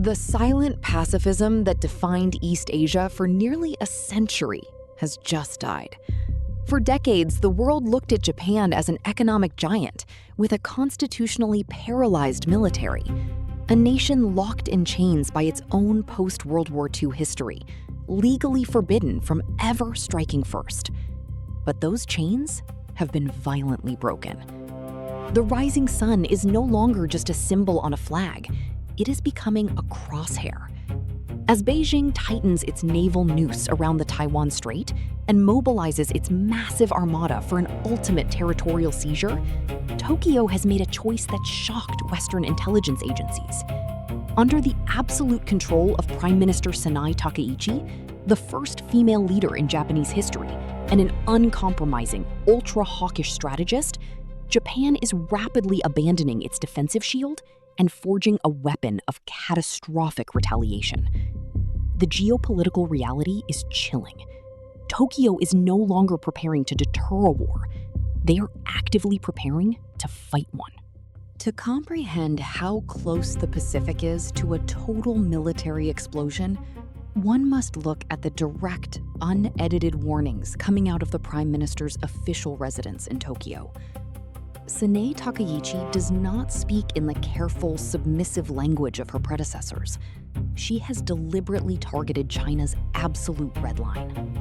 The silent pacifism that defined East Asia for nearly a century has just died. For decades, the world looked at Japan as an economic giant with a constitutionally paralyzed military, a nation locked in chains by its own post-World War II history, legally forbidden from ever striking first. But those chains have been violently broken. The rising sun is no longer just a symbol on a flag. It is becoming a crosshair. As Beijing tightens its naval noose around the Taiwan Strait and mobilizes its massive armada for an ultimate territorial seizure, Tokyo has made a choice that shocked Western intelligence agencies. Under the absolute control of Prime Minister Sanae Takaichi, the first female leader in Japanese history, and an uncompromising, ultra-hawkish strategist, Japan is rapidly abandoning its defensive shield and forging a weapon of catastrophic retaliation. The geopolitical reality is chilling. Tokyo is no longer preparing to deter a war. They are actively preparing to fight one. To comprehend how close the Pacific is to a total military explosion, one must look at the direct, unedited warnings coming out of the Prime Minister's official residence in Tokyo. Sanae Takaichi does not speak in the careful, submissive language of her predecessors. She has deliberately targeted China's absolute red line.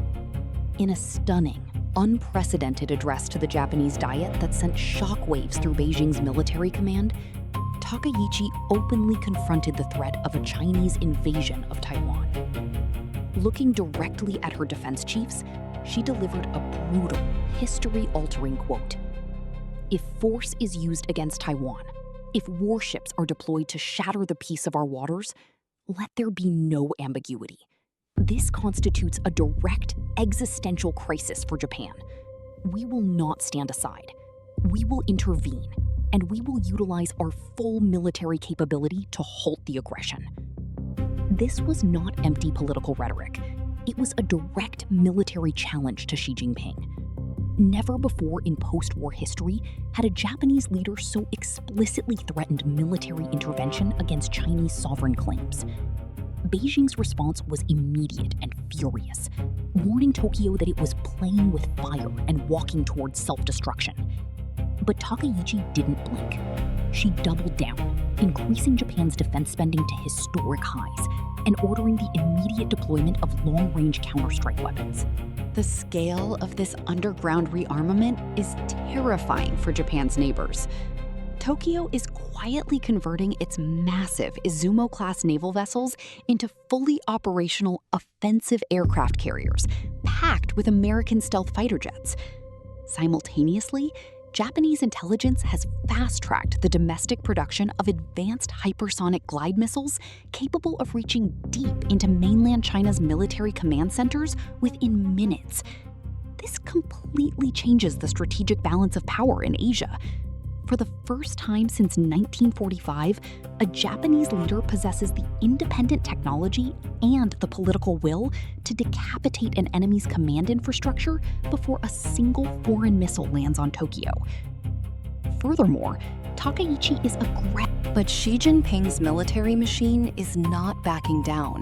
In a stunning, unprecedented address to the Japanese Diet that sent shockwaves through Beijing's military command, Takaichi openly confronted the threat of a Chinese invasion of Taiwan. Looking directly at her defense chiefs, she delivered a brutal, history-altering quote. If force is used against Taiwan, if warships are deployed to shatter the peace of our waters, let there be no ambiguity. This constitutes a direct existential crisis for Japan. We will not stand aside. We will intervene, and we will utilize our full military capability to halt the aggression. This was not empty political rhetoric. It was a direct military challenge to Xi Jinping. Never before in post-war history had a Japanese leader so explicitly threatened military intervention against Chinese sovereign claims. Beijing's response was immediate and furious, warning Tokyo that it was playing with fire and walking towards self-destruction. But Takaichi didn't blink. She doubled down, increasing Japan's defense spending to historic highs and ordering the immediate deployment of long-range counter-strike weapons. The scale of this underground rearmament is terrifying for Japan's neighbors. Tokyo is quietly converting its massive Izumo-class naval vessels into fully operational offensive aircraft carriers, packed with American stealth fighter jets. Simultaneously, Japanese intelligence has fast-tracked the domestic production of advanced hypersonic glide missiles capable of reaching deep into mainland China's military command centers within minutes. This completely changes the strategic balance of power in Asia. For the first time since 1945, a Japanese leader possesses the independent technology and the political will to decapitate an enemy's command infrastructure before a single foreign missile lands on Tokyo. Furthermore, Takaichi is aggressive. But Xi Jinping's military machine is not backing down.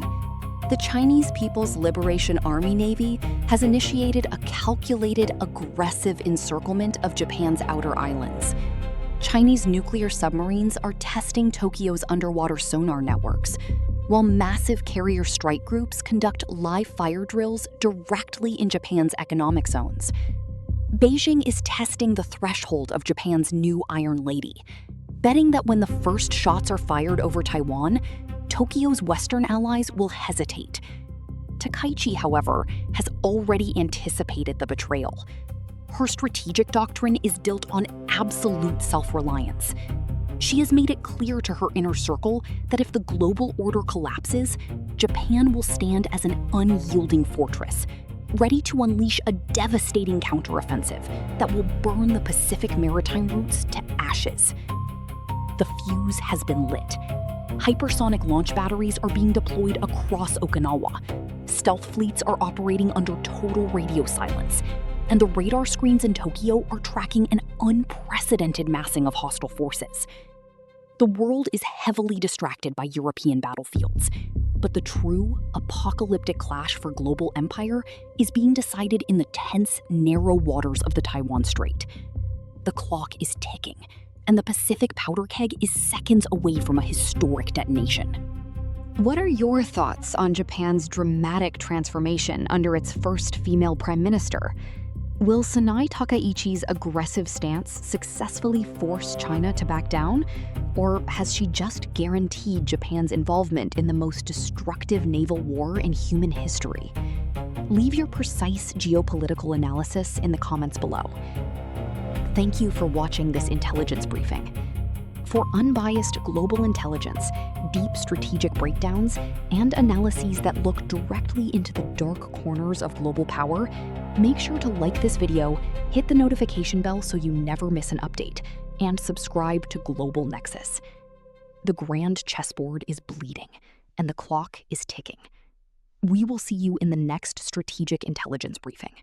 The Chinese People's Liberation Army Navy has initiated a calculated, aggressive encirclement of Japan's outer islands. Chinese nuclear submarines are testing Tokyo's underwater sonar networks, while massive carrier strike groups conduct live fire drills directly in Japan's economic zones. Beijing is testing the threshold of Japan's new Iron Lady, betting that when the first shots are fired over Taiwan, Tokyo's Western allies will hesitate. Takaichi, however, has already anticipated the betrayal. Her strategic doctrine is built on absolute self-reliance. She has made it clear to her inner circle that if the global order collapses, Japan will stand as an unyielding fortress, ready to unleash a devastating counteroffensive that will burn the Pacific maritime routes to ashes. The fuse has been lit. Hypersonic launch batteries are being deployed across Okinawa. Stealth fleets are operating under total radio silence, and the radar screens in Tokyo are tracking an unprecedented massing of hostile forces. The world is heavily distracted by European battlefields, but the true, apocalyptic clash for global empire is being decided in the tense, narrow waters of the Taiwan Strait. The clock is ticking, and the Pacific powder keg is seconds away from a historic detonation. What are your thoughts on Japan's dramatic transformation under its first female prime minister? Will Sanae Takaichi's aggressive stance successfully force China to back down? Or has she just guaranteed Japan's involvement in the most destructive naval war in human history? Leave your precise geopolitical analysis in the comments below. Thank you for watching this intelligence briefing. For unbiased global intelligence, deep strategic breakdowns, and analyses that look directly into the dark corners of global power, make sure to like this video, hit the notification bell so you never miss an update, and subscribe to Global Nexus. The grand chessboard is bleeding, and the clock is ticking. We will see you in the next strategic intelligence briefing.